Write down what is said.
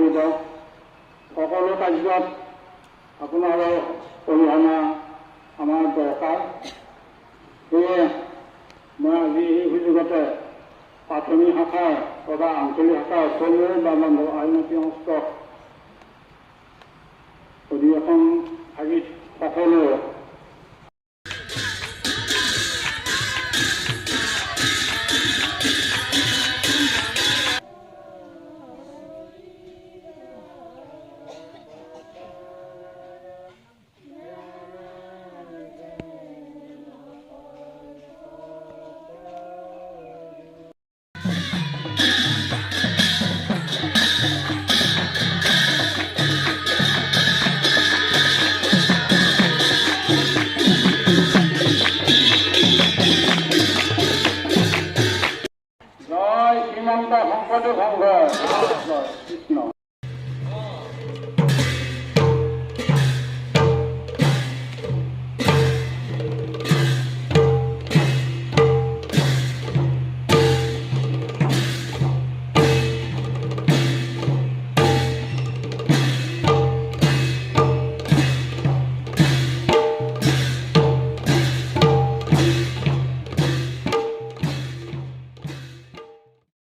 জড়িত সকলো কাৰ্যত আপোনাৰো অৰিহণা আমাৰ দৰকাৰ। সেয়ে মই আজি এই সুযোগতে প্ৰাথমিক শাখাৰ তথা আঞ্চলিক শাখাৰ অসমীয়া বা আইনতি সংস্থ অধিৱেশন ভাগিত সকলো শ্ৰীমন্ত শংকৰদেৱ সংঘ কৃষ্ণ।